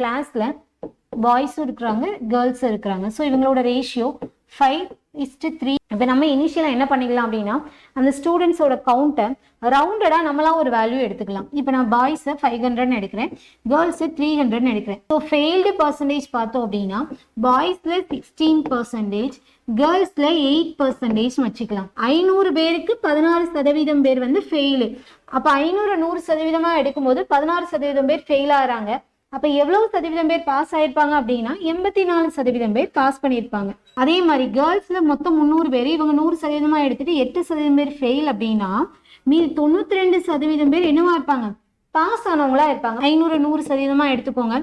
கிளாஸ்ல பாய்ஸும் இருக்கிறாங்க கேர்ள்ஸும் இருக்கிறாங்க. ஸோ இவங்களோட ரேஷியோ 5:3. இப்போ நம்ம இனிஷியலாக என்ன பண்ணிக்கலாம் அப்படின்னா அந்த ஸ்டூடெண்ட்ஸோட கவுண்ட்டை ரவுண்டடாக நம்மளாம் ஒரு வேல்யூ எடுத்துக்கலாம். இப்போ நான் பாய்ஸை 500 எடுக்கிறேன், கேர்ள்ஸை 300 எடுக்கிறேன். ஸோ ஃபெயில்டு பர்சன்டேஜ் பார்த்தோம் அப்படின்னா பாய்ஸில் 16%, கேர்ள்ஸில் 8% வச்சுக்கலாம். 500 பேருக்கு 16% பேர் வந்து ஃபெயிலு. அப்போ 500 100% எடுக்கும்போது 16% பேர் ஃபெயில் ஆகிறாங்க. அப்ப எவ்வளவு சதவீதம் பேர் பாஸ் ஆயிருப்பாங்க அப்படின்னா 84% பேர் பாஸ் பண்ணியிருப்பாங்க. அதே மாதிரி கேர்ள்ஸ்ல மொத்தம் 300 பேர், இவங்க 100% எடுத்துட்டு 8% பேர் ஃபெயில் அப்படின்னா மீதி 92% பேர் என்னவா இருப்பாங்க, பாஸ் ஆனவங்களா இருப்பாங்க. 500 100% எடுத்துக்கோங்க.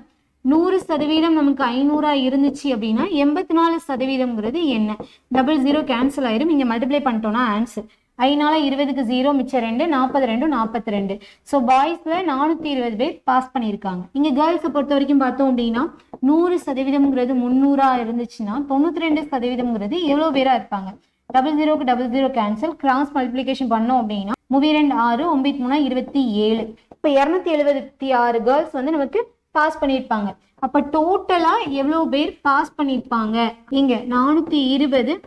100% நமக்கு 500 இருந்துச்சு அப்படின்னா 84% என்ன, 00 கேன்சல் ஆயிரும். இங்க மல்டிப்ளை பண்ணிட்டோம்னா ஆன்சர் 5 20க்கு 0 மிச்சம் 2 42 42. ஸோ பாய்ஸ்ல 420 பேர் பாஸ் பண்ணியிருக்காங்க. இங்க கேர்ள்ஸை பொறுத்த வரைக்கும் பார்த்தோம் அப்படின்னா 100% 300 இருந்துச்சுன்னா 92% எவ்வளவு பேரா இருப்பாங்க, 00க்கு 00 கேன்சல், கிராஸ் மல்டிபிளிகேஷன் பண்ணோம் அப்படின்னா 32 6 9 27. இப்போ 276 கேர்ள்ஸ் வந்து நமக்கு பாஸ் பண்ணியிருப்பாங்க. அப்ப டோட்டலா எவ்வளவு பேர் பாஸ் பண்ணியிருப்பாங்க, இங்க 420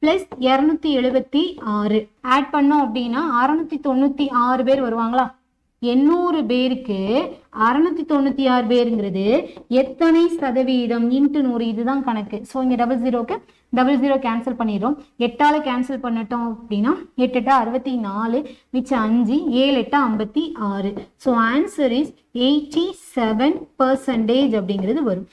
பிளஸ் 276 ஆட் பண்ணோம் அப்படின்னா 696 பேர் வருவாங்களா. 800 பேருக்கு 696 பேருங்கிறது எத்தனை சதவீதம் இன்ட்டு 100, இதுதான் கணக்கு. ஸோ இங்க 00க்கு 00 கேன்சல் பண்ணிடுறோம். 8ஆல கேன்சல் பண்ணிட்டோம் அப்படின்னா 8 8 64 மிச்சம் 5 7 8 56. ஸோ ஆன்சர் இஸ் 87% அப்படிங்கிறது வரும்.